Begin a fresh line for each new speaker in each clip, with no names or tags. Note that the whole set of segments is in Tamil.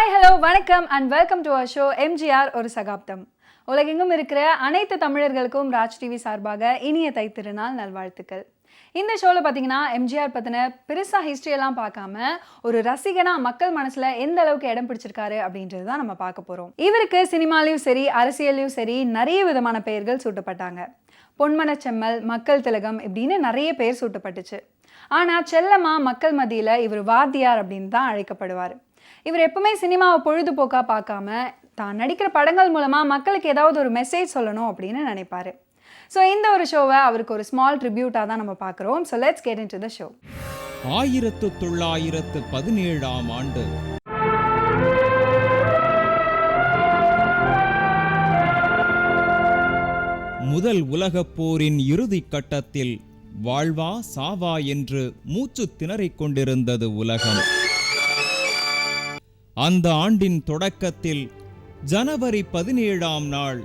ஹாய் ஹலோ வணக்கம் and welcome to our show MGR ஒரு சகாப்தம். உலகெங்கும் இருக்கிற அனைத்து தமிழர்களுக்கும் ராஜ் டிவி சார்பாக இனிய தைத்திருநாள் நல்வாழ்த்துக்கள். இந்த ஷோவில் பார்த்தீங்கன்னா எம்ஜிஆர் பற்றின பெருசாக ஹிஸ்ட்ரியெல்லாம் பார்க்காம ஒரு ரசிகனாக மக்கள் மனசில் எந்த அளவுக்கு இடம் பிடிச்சிருக்காரு அப்படின்றது தான் நம்ம பார்க்க போகிறோம். இவருக்கு சினிமாலையும் சரி அரசியலையும் சரி நிறைய விதமான பெயர்கள் சூட்டப்பட்டாங்க. பொன்மனச்செம்மல், மக்கள் திலகம் இப்படின்னு நிறைய பெயர் சூட்டப்பட்டுச்சு. ஆனால் செல்லமாக மக்கள் மத்தியில் இவர் வாத்தியார் அப்படின்னு தான் அழைக்கப்படுவார். இவர் எப்பவுமே சினிமாவை பொழுதுபோக்காக பார்க்காம தான் நடிக்கிற படங்கள் மூலமாக மக்களுக்கு ஏதாவது ஒரு மெசேஜ் சொல்லணும் அப்படின்னு நினைப்பார். ஸோ இந்த ஒரு ஷோவை அவருக்கு ஒரு ஸ்மால் ட்ரிபியூட்டாக தான் நம்ம பார்க்குறோம். So let's get into the show.
1917ஆம் ஆண்டு முதல் உலகப் போரின் இறுதி கட்டத்தில் வாழ்வா சாவா என்று மூச்சு திணறிக் கொண்டிருந்தது உலகம். அந்த ஆண்டின் தொடக்கத்தில் ஜனவரி 17ஆம் நாள்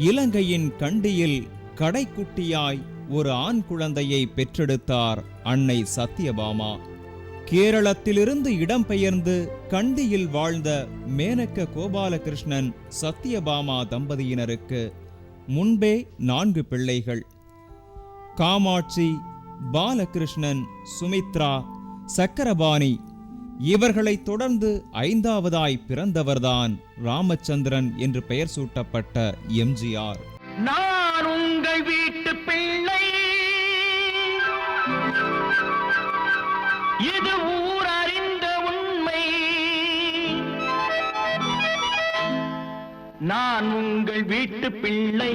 இலங்கையின் கண்டியில் கடைக்குட்டியாய் ஒரு ஆண் குழந்தையை பெற்றெடுத்தார் அன்னை சத்யபாமா. கேரளத்திலிருந்து இடம்பெயர்ந்து கண்டியில் வாழ்ந்த மேனக கோபாலகிருஷ்ணன் சத்யபாமா தம்பதியினருக்கு முன்பே 4 பிள்ளைகள். காமாட்சி, பாலகிருஷ்ணன், சுமித்ரா, சக்கரபாணி இவர்களை தொடர்ந்து 5ஆவதாய் பிறந்தவர்தான் ராமச்சந்திரன் என்று பெயர் சூட்டப்பட்ட எம்ஜிஆர்.
நான் உங்கள் வீட்டு பிள்ளை, இது ஊர் அறிந்த உண்மை. நான் உங்கள் வீட்டு பிள்ளை,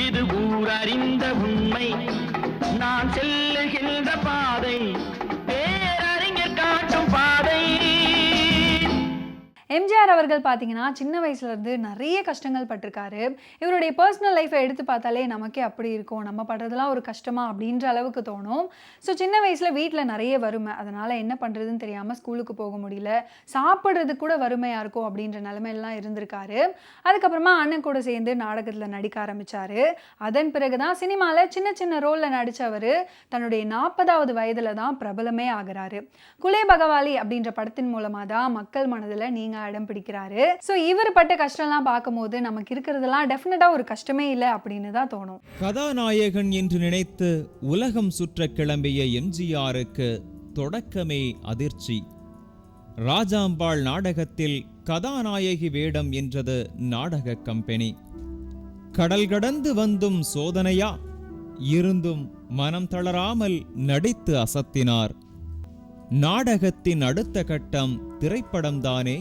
இது ஊர் அறிந்த உண்மை. நான் செல்லுகின்ற பாதை பேரறிஞர் காட்டும் பாதை.
எம்ஜிஆர் அவர்கள் பார்த்தீங்கன்னா சின்ன வயசுலேருந்து நிறைய கஷ்டங்கள் பட்டிருக்காரு. இவருடைய பர்சனல் லைஃப்பை எடுத்து பார்த்தாலே நமக்கே அப்படி இருக்கும், நம்ம படுறதுலாம் ஒரு கஷ்டமா அப்படின்ற அளவுக்கு தோணும். ஸோ சின்ன வயசில் வீட்டில் நிறைய வறுமை, அதனால் என்ன பண்ணுறதுன்னு தெரியாமல் ஸ்கூலுக்கு போக முடியல, சாப்பிட்றதுக்கு கூட வறுமையாக இருக்கும் அப்படின்ற நிலைமையெல்லாம் இருந்திருக்காரு. அதுக்கப்புறமா அண்ணன் கூட சேர்ந்து நாடகத்தில் நடிக்க ஆரம்பித்தார். அதன் பிறகு தான் சினிமாவில் சின்ன சின்ன ரோலில் நடித்தவர் தன்னுடைய 40வது வயதில் தான் பிரபலமே ஆகிறாரு. குலே பகவாலி அப்படின்ற படத்தின் மூலமாக தான் மக்கள் மனதில் நீங்கள் இடம் பிடிக்கிறாரு. சோ இவர் பட்ட கஷ்டம்லாம் பார்க்கும்போது நமக்கு இருக்கிறதெல்லாம் டெஃபினட்டா ஒரு கஷ்டமே இல்லை அப்படின்னு தான் தோணும்.
கதாநாயகன் என்று நினைத்து உலகம் சுற்ற கிளம்பிய எம்ஜிஆருக்கு தொடக்கமே அதிர்ச்சி. ராஜாம்பாள் நாடகத்தில் கதாநாயகி வேடம் என்றது நாடக கம்பெனி. கடல் கடந்து வந்தும் சோதனையா இருந்தும் மனம் தளராமல் நடித்து அசத்தினார். நாடகத்தின் அடுத்த கட்டம் திரைப்படம்தானே.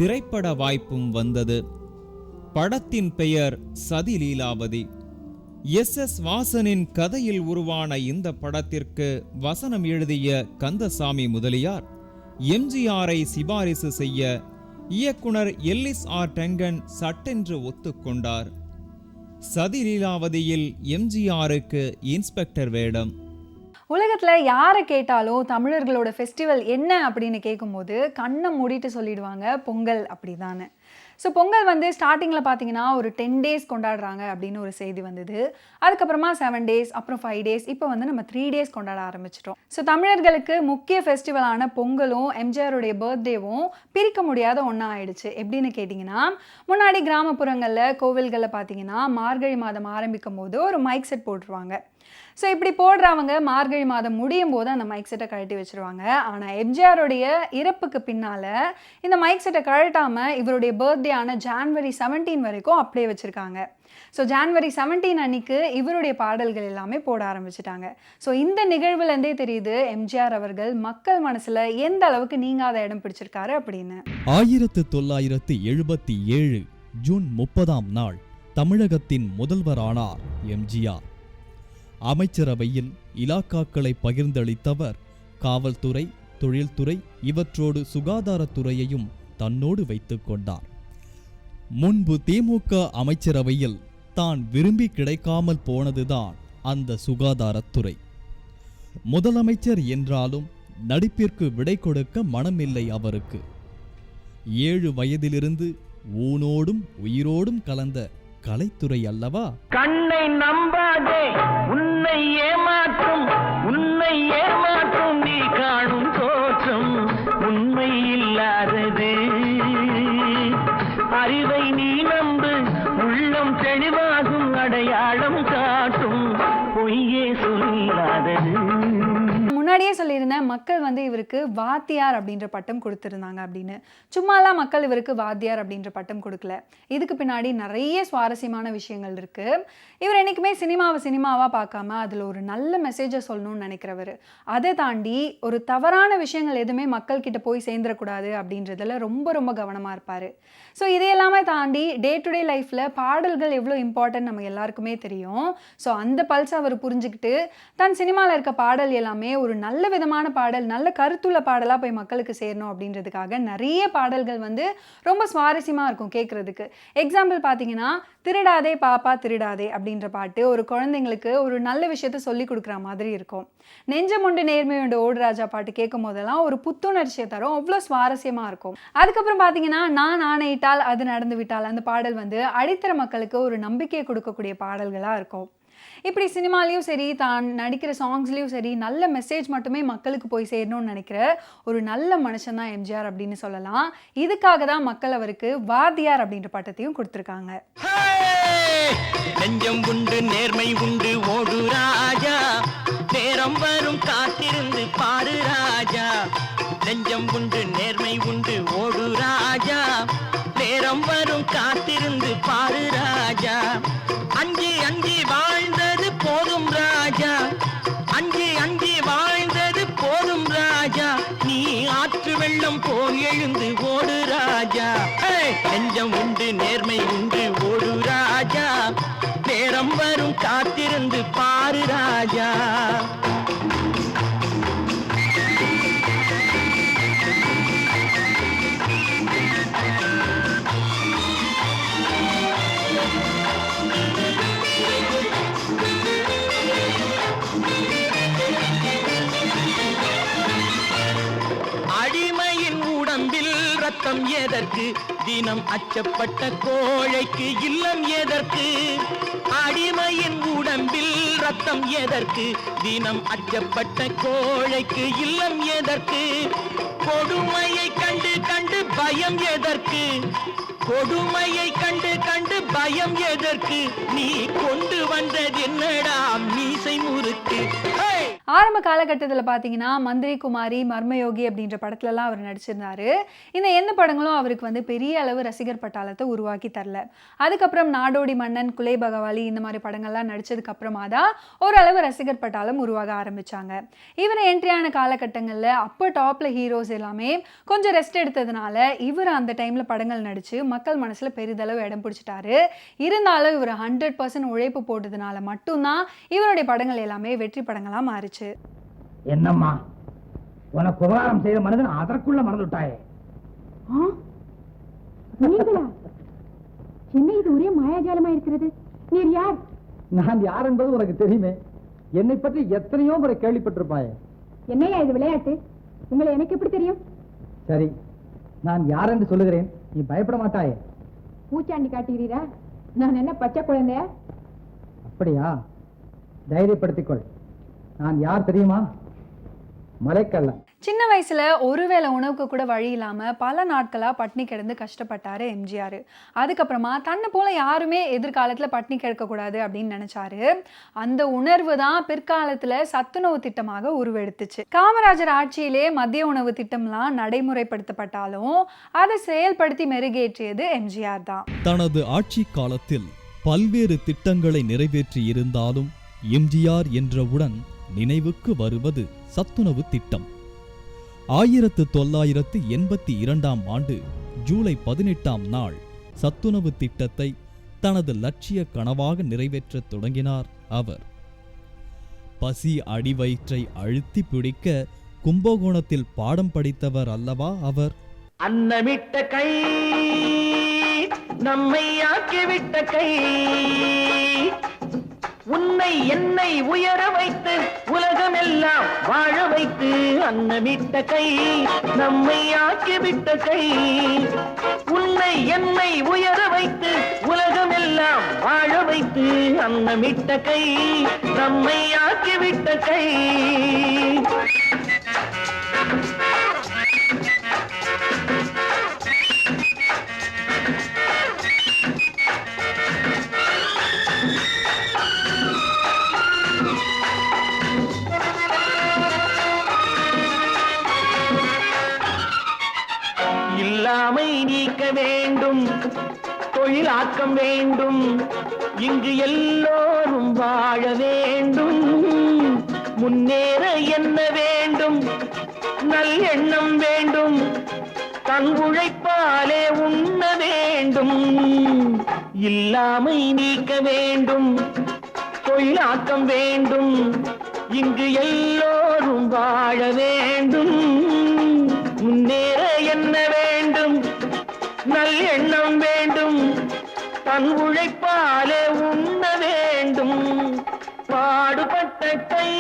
திரைப்பட வாய்ப்பும் வந்தது. படத்தின் பெயர் சதி லீலாவதி. எஸ் வாசனின் கதையில் உருவான இந்த படத்திற்கு வசனம் எழுதிய கந்தசாமி முதலியார் எம்ஜிஆரை சிபாரிசு செய்ய இயக்குனர் எல்லிஸ் ஆர் டங்கன் சட்டென்று ஒத்துக்கொண்டார். சதி லீலாவதியில் எம்ஜிஆருக்கு இன்ஸ்பெக்டர் வேடம்.
உலகத்தில் யாரை கேட்டாலும் தமிழர்களோட ஃபெஸ்டிவல் என்ன அப்படின்னு கேட்கும்போது கண்ணை மூடிட்டு சொல்லிடுவாங்க பொங்கல் அப்படிதானே. ஸோ பொங்கல் ஸ்டார்டிங்கில் பார்த்தீங்கன்னா ஒரு 10 days கொண்டாடுறாங்க அப்படின்னு ஒரு செய்தி வந்தது. அதுக்கப்புறமா 7 days, அப்புறம் 5 days, இப்போ நம்ம 3 days கொண்டாட ஆரம்பிச்சிட்டோம். ஸோ தமிழர்களுக்கு முக்கிய ஃபெஸ்டிவலான பொங்கலும் எம்ஜிஆருடைய பர்த்டேவும் பிரிக்க முடியாத ஒன்றா ஆயிடுச்சு. எப்படின்னு கேட்டிங்கன்னா, முன்னாடி கிராமப்புறங்களில் கோவில்களில் பார்த்தீங்கன்னா மார்கழி மாதம் ஆரம்பிக்கும் போது ஒரு மைக் செட் போட்டுருவாங்க. ஸோ இப்படி போடுறவங்க மார்கழி மாதம் முடியும் போது அந்த மைக் செட்டை கழட்டி வச்சுருவாங்க. ஆனால் எம்ஜிஆருடைய இறப்புக்கு பின்னால் இந்த மைக் செட்டை கழட்டாமல் இவருடைய பர்த்டே ஆன ஜான்வரி 17 வரைக்கும் அப்படியே வச்சுருக்காங்க. ஸோ ஜான்வரி 17 அன்னைக்கு இவருடைய பாடல்கள் எல்லாமே போட ஆரம்பிச்சிட்டாங்க. ஸோ இந்த நிகழ்வுலேருந்தே தெரியுது எம்ஜிஆர் அவர்கள் மக்கள் மனசில் எந்த அளவுக்கு நீங்காத இடம் பிடிச்சிருக்காரு அப்படின்னு.
1977 ஜூன் 30ஆம் நாள் தமிழகத்தின் முதல்வரானார் எம்ஜிஆர். அமைச்சரவையில் இலாக்காக்களை பகிர்ந்தளித்தவர் காவல்துறை, தொழில்துறை இவற்றோடு சுகாதாரத்துறையையும் தன்னோடு வைத்துக் கொண்டார். முன்பு திமுக அமைச்சரவையில் தான் விரும்பி கிடைக்காமல் போனதுதான் அந்த சுகாதாரத்துறை. முதலமைச்சர் என்றாலும் நடிப்பிற்கு விடை கொடுக்க மனமில்லை அவருக்கு. 7 வயதிலிருந்து ஊனோடும் உயிரோடும் கலந்த கலைத்துறை அல்லவா.
கண்ணை நம்பாதே, உன்னை ஏமாற்றும் நீ காணும் தோற்றம் உண்மை இல்லாதது. அறிவை நீ நம்பு, உள்ளம் தெளிவாகும், அடையாளம் காட்டும் பொய்யே சொல்லாதது.
முன்னாடியே சொல்லியிருந்தேன், மக்கள் வந்து இவருக்கு வாத்தியார் அப்படின்ற பட்டம் கொடுத்துருந்தாங்க அப்படின்னு. சும்மாலாம் மக்கள் இவருக்கு வாத்தியார் அப்படின்ற பட்டம் கொடுக்கல. இதுக்கு பின்னாடி நிறைய சுவாரஸ்யமான விஷயங்கள் இருக்கு. இவர் என்றைக்குமே சினிமாவாக பார்க்காம அதில் ஒரு நல்ல மெசேஜை சொல்லணும்னு நினைக்கிறவர். அதை தாண்டி ஒரு தவறான விஷயங்கள் எதுவுமே மக்கள்கிட்ட போய் சேர்ந்துடக்கூடாது அப்படின்றதுல ரொம்ப ரொம்ப கவனமாக இருப்பார். ஸோ இதையெல்லாமே தாண்டி டே டு டே லைஃப்பில் பாடல்கள் எவ்வளோ இம்பார்ட்டன்ட் நம்ம எல்லாருக்குமே தெரியும். ஸோ அந்த பல்ஸ் அவர் புரிஞ்சுக்கிட்டு தன் சினிமாவில் இருக்க பாடல் எல்லாமே ஒரு நல்ல விதமான பாடல், நல்ல கருத்துள்ள பாடலாக போய் மக்களுக்கு சேரணும் அப்படின்றதுக்காக நிறைய பாடல்கள் வந்து ரொம்ப சுவாரஸ்யமாக இருக்கும் கேட்குறதுக்கு. எக்ஸாம்பிள் பார்த்தீங்கன்னா, திருடாதே பாப்பா திருடாதே அப்படின்ற பாட்டு ஒரு குழந்தைங்களுக்கு ஒரு நல்ல விஷயத்த சொல்லி கொடுக்குற மாதிரி இருக்கும். நெஞ்சமுண்டு நேர்மையுண்டு ஓடு ராஜா பாட்டு கேட்கும் போதெல்லாம் ஒரு புத்துணர்ச்சியை தரும், அவ்வளோ சுவாரஸ்யமாக இருக்கும். அதுக்கப்புறம் பார்த்தீங்கன்னா, நான் ஆணையிட்டால் அது நடந்து விட்டால் அந்த பாடல் வந்து அடித்தர மக்களுக்கு ஒரு நம்பிக்கையை கொடுக்கக்கூடிய பாடல்களாக இருக்கும். இப்படி சினிமாலையும் சரி, தான் நடிக்கிற சாங்ஸ்லேயும் சரி, நல்ல மெசேஜ் மட்டுமே மக்களுக்கு போய் சேரணும்னு நினைக்கிற ஒரு நல்ல மனுஷன் தான் எம்ஜிஆர் அப்படின்னு சொல்லலாம். இதுக்காக தான் மக்கள் அவருக்கு வாத்தியார் அப்படின்ற பட்டத்தையும் கொடுத்துருக்காங்க.
நெஞ்சம் உண்டு நேர்மை உண்டு ஓடு ராஜா, நேரம் வரும் காத்திருந்து பாரு ராஜா. நெஞ்சம் உண்டு நேர்மை உண்டு ஓடு ராஜா, நேரம் வரும் காத்திருந்து பாரு ராஜா. அஞ்சி அஞ்சி வாழ்ந்தது போதும் ராஜா, அஞ்சி அஞ்சி வாழ்ந்தது போதும் ராஜா. நீ ஆற்று வெள்ளம் போல் எழுந்து ஓடு ராஜா. நெஞ்சம் உண்டு நேர்மை உண்டு ஓடு ராஜா, நேரம் வரும் காத்திருந்து பாரு ராஜா. அடிமையின் உடம்பில் ரத்தம் எதற்கு, தினம் அச்சப்பட்ட கோழைக்கு இல்லம் எதற்கு. அடிமையின் உடம்பில் ரத்தம் எதற்கு, தினம் அச்சப்பட்ட கோழைக்கு இல்லம் எதற்கு. கொடுமையை கண்டு கண்டு பயம் எதற்கு, கொடுமையை கண்டு கண்டு பயம் எதற்கு. நீ கொண்டு வந்தது என்னடா மீசை முறுக்கு.
ஆரம்ப காலகட்டத்தில் பார்த்தீங்கன்னா, மந்திரி குமாரி, மர்மயோகி அப்படின்ற படத்துலலாம் அவர் நடிச்சிருந்தாரு. இந்த எந்த படங்களும் அவருக்கு வந்து பெரிய அளவு ரசிகர் பட்டாளத்தை உருவாக்கி தரல. அதுக்கப்புறம் நாடோடி மன்னன், குலை பகவாலி இந்த மாதிரி படங்கள்லாம் நடிச்சதுக்கு அப்புறமா தான் ஓரளவு ரசிகர் பட்டாளம் உருவாக ஆரம்பிச்சாங்க. இவர் என்ட்ரியான காலகட்டங்களில் அப்போ டாப்ல ஹீரோஸ் எல்லாமே கொஞ்சம் ரெஸ்ட் எடுத்ததுனால இவர் அந்த டைம்ல படங்கள் நடிச்சு மக்கள் மனசுல பெரிதளவு இடம் பிடிச்சிட்டாரு. இருந்தாலும் இவர் 100% உழைப்பு போட்டதுனால மட்டும்தான் இவருடைய படங்கள் எல்லாமே வெற்றி படங்களா மாறிச்சு.
என்னம்மா உனக்கு உபகாரம் செய்த மனிதன் அதற்குள்ள மறந்துட்டாயே.
என்ன இது ஒரே மாயாஜாலமா இருக்கிறது? நீர் யார்?
நான் யார் என்பது உனக்கு தெரியுமே. என்னை பற்றி எத்தனையோ முறை கேள்விப்பட்டிருப்பாயே.
என்னையா இது விளையாட்டு? உங்களை எனக்கு எப்படி தெரியும்?
சரி, நான் யார் என்று சொல்லுகிறேன், நீ பயப்பட மாட்டாயே.
பூச்சாண்டி காட்டுகிறீரா? நான் என்ன பச்சை குழந்தையா?
அப்படியா? தைரியப்படுத்திக்கொள். நான் யார் தெரியுமா? மலைக்கள்ளன்.
சின்ன வயசுல ஒருவேளை உணவுக்கு கூட வழி இல்லாம பல நாட்களா பட்னி கிடந்து கஷ்டப்பட்டாரு எம்ஜிஆர். அதுக்கப்புறமா தன்னை போல யாருமே எதிர்காலத்துல பட்னி கிடக்கக்கூடாது அப்படின்னு நினைச்சாரு. அந்த உணர்வு தான் பிற்காலத்துல சத்துணவு திட்டமாக உருவெடுத்துச்சு. காமராஜர் ஆட்சியிலே மதிய உணவு திட்டம்லாம் நடைமுறைப்படுத்தப்பட்டாலும் அதை செயல்படுத்தி மெருகேற்றியது எம்ஜிஆர் தான்.
தனது ஆட்சி காலத்தில் பல்வேறு திட்டங்களை நிறைவேற்றி இருந்தாலும் எம்ஜிஆர் என்றவுடன் நினைவுக்கு வருவது சத்துணவு திட்டம். 1982ஆம் ஆண்டு ஜூலை 18ஆம் நாள் சத்துணவு திட்டத்தை தனது லட்சிய கனவாக நிறைவேற்றத் தொடங்கினார் அவர். பசி அடிவயிற்றை அழுத்தி பிடிக்க கும்பகோணத்தில் பாடம் படித்தவர் அல்லவா அவர்?
அன்னமிட்ட கை நம்மை ஆக்கிவிட்ட கை, உன்னை என்னை உயர வைத்து உலகமெல்லாம் வாழ வைத்து, அன்னமிட்ட கை நம்மை ஆக்கிவிட்ட கை, உன்னை என்னை உயர வைத்து உலகமெல்லாம் வாழ வைத்து, அன்னமிட்ட கை நம்மை ஆக்கிவிட்ட கை. இல்லாமை நீக்க வேண்டும், தொழிலாக்கம் வேண்டும், இங்கு எல்லோரும் வாழ வேண்டும், முன்னேற என்ன வேண்டும், நல்லெண்ணம் வேண்டும், தன் உழைப்பாலே உண்ண வேண்டும். இல்லாமை நீக்க வேண்டும், தொழிலாக்கம் வேண்டும், இங்கு எல்லோரும் வாழ வேண்டும், முன்னேற என்ன வேண்டும், நல்லெண்ணம் வேண்டும், தன் உழைப்பாலே உண்ண வேண்டும். பாடுபட்ட கை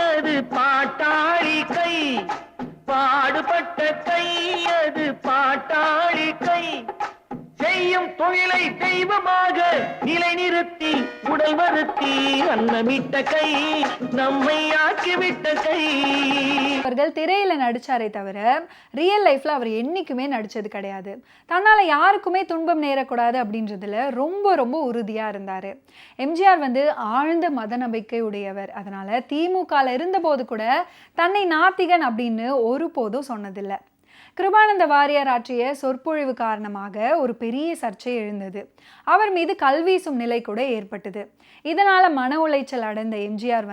அது பாட்டாளி கை, பாடுபட்ட கை அது பாட்டாளி கை, செய்யும் தொழிலை தெய்வமாக நிலைநிறுத்தி உடல் வருத்தி, அன்னமிட்ட கை நம்மை ஆக்கிவிட்ட கை.
அவர்கள் திரையில நடிச்சாரே தவிர ரியல் லைஃப்ல அவர் என்னைக்குமே நடிச்சது கிடையாது. தன்னால யாருக்குமே துன்பம் நேரக்கூடாது அப்படின்றதுல ரொம்ப ரொம்ப உறுதியா இருந்தாரு. எம்ஜிஆர் ஆழ்ந்த மத நம்பிக்கை உடையவர். அதனால திமுகல இருந்தபோது கூட தன்னை நாத்திகன் அப்படின்னு ஒருபோதும் சொன்னதில்லை. கிருபானந்த வாரியார் ஆற்றிய சொற்பொழிவு காரணமாக ஒரு பெரிய சர்ச்சை எழுந்தது. அவர் மீது கல்வீசும் நிலை கூட ஏற்பட்டது. இதனால மன உளைச்சல் அடைந்த எம்ஜிஆர்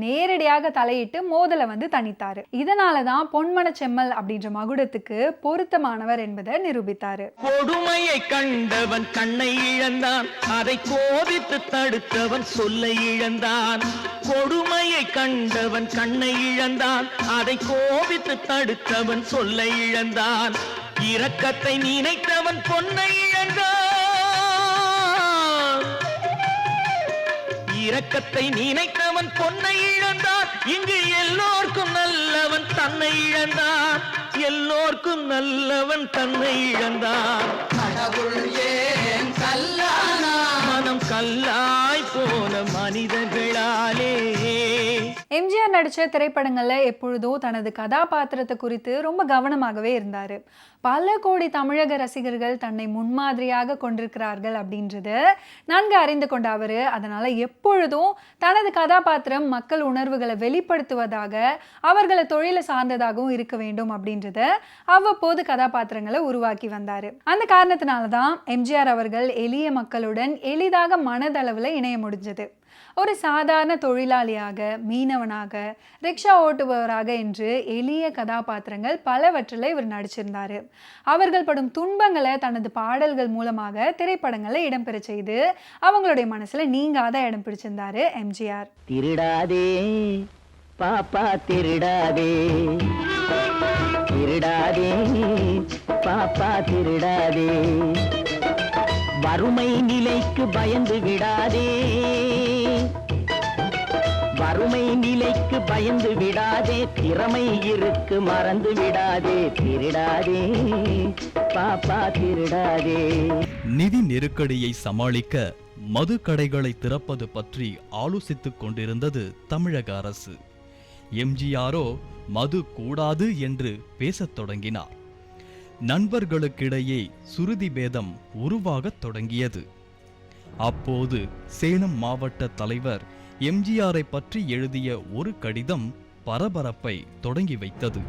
நேரடியாக தலையிட்டு மோதலை தணித்தாரு. இதனாலதான் பொன்மன செம்மல் அப்படின்ற மகுடத்துக்கு பொருத்தமானவர் என்பதை நிரூபித்தாரு.
கொடுமையை கண்டவன் கண்ணை இழந்தான், அதை கோபித்து தடுத்தவன் சொல்லை இழந்தான். கொடுமையை கண்டவன் கண்ணை இழந்தான், அதை கோபித்து தடுத்தவன் சொல்லை இழந்தான். இரக்கத்தை நினைத்தவன் பொன்னை இழந்தான், இரக்கத்தை நினைத்தவன் பொன்னை இழந்தான். இங்கு எல்லோர்க்கும் நல்லவன் தன்னை இழந்தான், எல்லோர்க்கும் நல்லவன் தன்னை இழந்தான். கடவுள் ஏன் கல்லானா, மனம் கல்லாய் போன மனிதர்களாலே.
எம்ஜிஆர் நடிச்ச திரைப்படங்கள்ல எப்பொழுதும் தனது கதாபாத்திரத்தை குறித்து ரொம்ப கவனமாகவே இருந்தாரு. பல கோடி தமிழக ரசிகர்கள் தன்னை முன்மாதிரியாக கொண்டிருக்கிறார்கள் அப்படின்றது நன்கு அறிந்து கொண்ட அவரு அதனால எப்பொழுதும் தனது கதாபாத்திரம் மக்கள் உணர்வுகளை வெளிப்படுத்துவதாக, அவர்களை தொழிலை சார்ந்ததாகவும் இருக்க வேண்டும் அப்படின்றத அவ்வப்போது கதாபாத்திரங்களை உருவாக்கி வந்தாரு. அந்த காரணத்தினாலதான் எம்ஜிஆர் அவர்கள் எளிய மக்களுடன் எளிதாக மனதளவில் இணைய முடிஞ்சது. ஒரு சாதாரண தொழிலாளியாக, மீனவனாக, ரிக்ஷா ஓட்டுபவராக என்று எளிய கதாபாத்திரங்கள் பலவற்றில் இவர் நடிச்சிருந்தாரு. அவர்கள் படும் துன்பங்களை தனது பாடல்கள் மூலமாக திரைப்படங்களை இடம்பெற செய்து அவங்களுடைய மனசுல நீங்காத இடம் பிடிச்சிருந்தாரு எம்ஜிஆர்.
திருடாதே பாப்பா திருடாதே, திருடாதே பாப்பா திருடாதே, வறுமை நிலைக்கு பயந்து விடாதே, வறுமை நிலைக்கு பயந்து விடாதே, திறமை இருக்கு மறந்து விடாதே, திருடாதே பாப்பா திருடாதே.
நிதி நெருக்கடியை சமாளிக்க மது கடைகளை திறப்பது பற்றி ஆலோசித்துக் கொண்டிருந்தது தமிழக அரசு. எம்ஜிஆரோ மது கூடாது என்று பேசத் தொடங்கினார். நண்பர்களுக்கிடையே சுருதி பேதம் உருவாகத் தொடங்கியது. அப்போது சேலம் மாவட்ட தலைவர் எம்ஜிஆரை பற்றி எழுதிய ஒரு கடிதம் பரபரப்பை தொடங்கி வைத்தது.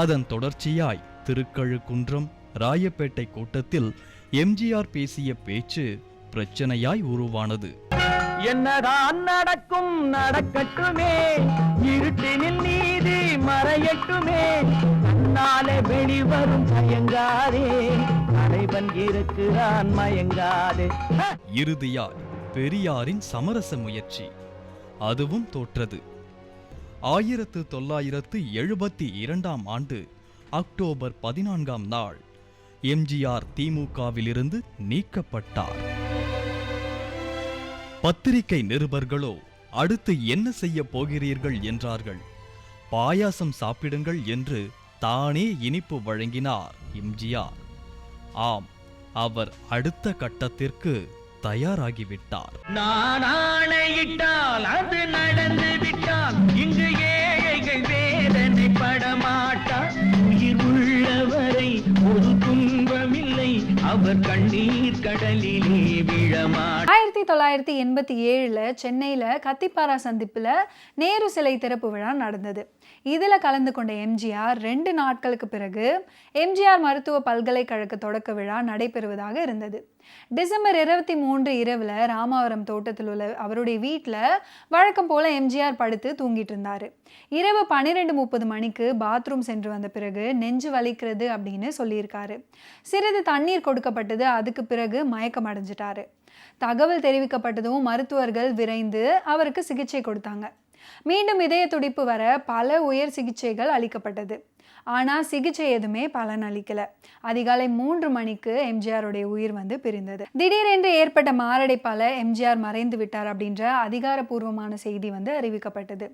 அதன் தொடர்ச்சியாய் திருக்கழுக்குன்றம், ராயப்பேட்டை கூட்டத்தில் எம்ஜிஆர் பேசிய பேச்சு பிரச்சனையாய் உருவானது.
என்னதான் நடக்கும் நடக்கட்டுமே, இருட்டினில் நீதி மறையட்டுமே, நாளை வெளிவரும் மயங்காதே, தலைவன் இருக்கிறான் மயங்காதே.
இறுதியாய் பெரியாரின் சமரச முயற்சி, அதுவும் தோற்றது. 1972 ஆண்டு அக்டோபர் 14ஆம் நாள் எம்ஜிஆர் திமுகவிலிருந்து நீக்கப்பட்டார். பத்திரிகை நிருபர்களோ அடுத்து என்ன செய்ய போகிறீர்கள் என்றார்கள். பாயாசம் சாப்பிடுங்கள் என்று தானே இனிப்பு வழங்கினார் எம்ஜிஆர். ஆம், அவர் அடுத்த கட்டத்திற்கு தயாராகிவிட்டார்.
நான் ஆணையிட்டால் அது நடந்து விட்டால் இங்கு ஏழைகள் வேதனை படமாட்டார். உயிர் உள்ளவரை ஒரு துன்பமில்லை, அவர் கண்ணீர் கடலிலே விழமாட்டார்.
1987 சென்னையில் கத்திப்பாரா சந்திப்பில் நேரு சிலை திறப்பு விழா நடந்தது. இதில் கலந்து கொண்ட எம்ஜிஆர் 2 நாட்களுக்கு பிறகு எம்ஜிஆர் மருத்துவ பல்கலைக்கழக தொடக்க விழா நடைபெறுவதாக இருந்தது. டிசம்பர் 23 இரவில் ராமாவரம் தோட்டத்தில் உள்ள அவருடைய வீட்டில் வழக்கம் போல எம்ஜிஆர் படுத்து தூங்கிட்டு இருந்தார். இரவு 12:30 மணிக்கு பாத்ரூம் சென்று வந்த பிறகு நெஞ்சு வலிக்கிறது அப்படின்னு சொல்லியிருக்காரு. சிறிது தண்ணீர் கொடுக்கப்பட்டது. அதுக்கு பிறகு மயக்கம் அடைஞ்சிட்டாரு. தகவல் தெரிவிக்கப்பட்டதும் மருத்துவர்கள் விரைந்து அவருக்கு சிகிச்சை கொடுத்தாங்க. மீண்டும் இதய துடிப்பு வர பல உயர் சிகிச்சைகள் அளிக்கப்பட்டது. ஆனால் சிகிச்சை எதுவுமே பலன் அளிக்கல. அதிகாலை 3 மணிக்கு எம்ஜிஆருடைய உயிர் பிரிந்தது. திடீரென்று ஏற்பட்ட மாரடைப்பால் எம்ஜிஆர் மறைந்து விட்டார் அப்படின்ற அதிகாரப்பூர்வமான செய்தி அறிவிக்கப்பட்டது.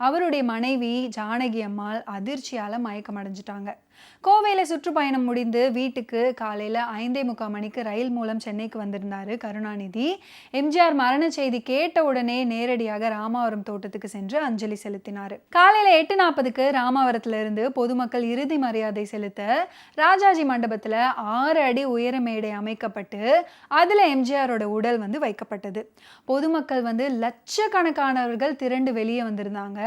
அவருடைய மனைவி ஜானகி அம்மாள் அதிர்ச்சியால் மயக்கம் அடைஞ்சிட்டாங்க. கோவையில் சுற்றுப்பயணம் முடிந்து வீட்டுக்கு காலையில் 5:45 மணிக்கு ரயில் மூலம் சென்னைக்கு வந்திருந்தாரு கருணாநிதி. எம்ஜிஆர் மரண செய்தி கேட்ட உடனே நேரடியாக ராமாவரம் தோட்டத்துக்கு சென்று அஞ்சலி செலுத்தினார். காலையில் 8:40க்கு ராமாவரத்திலிருந்து பொதுமக்கள் இறுதி மரியாதை செலுத்த ராஜாஜி மண்டபத்தில் 6 அடி உயர மேடை அமைக்கப்பட்டு அதில் எம்ஜிஆரோட உடல் வைக்கப்பட்டது. பொதுமக்கள் லட்சக்கணக்கானவர்கள் திரண்டு வெளியே வந்திருந்தாங்க.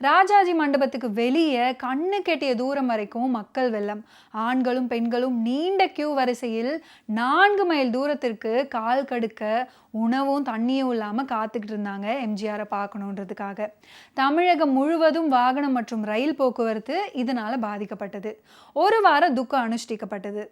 ராஜாஜி மண்டபத்துக்கு வெளியே கண்ணு கெட்டிய தூரம் வரைக்கும் மக்கள் வெள்ளம். ஆண்களும் பெண்களும் நீண்ட கியூ வரிசையில் 4 மைல் தூரத்திற்கு கால் கடுக்க உணவும் தண்ணியும் இல்லாம காத்துக்கிட்டு இருந்தாங்க எம்ஜிஆரை பார்க்கணுன்றதுக்காக. தமிழகம் முழுவதும் வாகனம் மற்றும் ரயில் போக்குவரத்து இதனால பாதிக்கப்பட்டது. ஒரு வார துக்கம் அனுஷ்டிக்கப்பட்டது.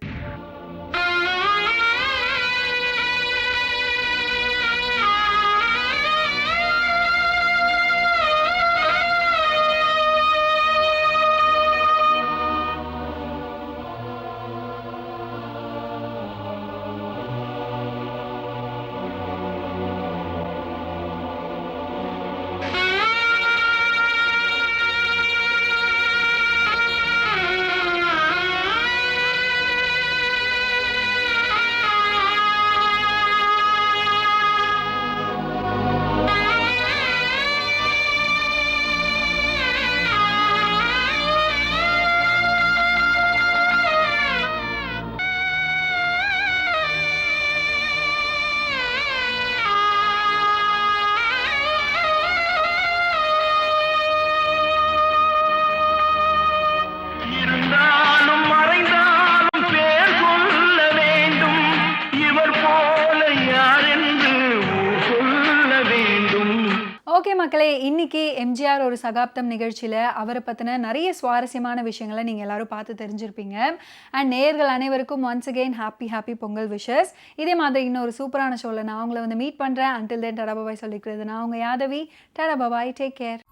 ஓகே மக்களே, இன்னைக்கு எம்ஜிஆர் ஒரு சகாப்தம் நிகழ்ச்சியில் அவரை பற்றின நிறைய சுவாரஸ்யமான விஷயங்களை நீங்கள் எல்லாரும் பார்த்து தெரிஞ்சிருப்பீங்க. அண்ட் நேயர்கள் அனைவருக்கும் once again happy Pongal wishes. இதே மாதிரி இன்னொரு சூப்பரான ஷோவில் நான் உங்களை மீட் பண்ணுறேன். அன்டில் தென் டாடா பாபாய் சொல்லிக்கிறது நான் உங்கள் Yadavi. Tata bye bye, take care.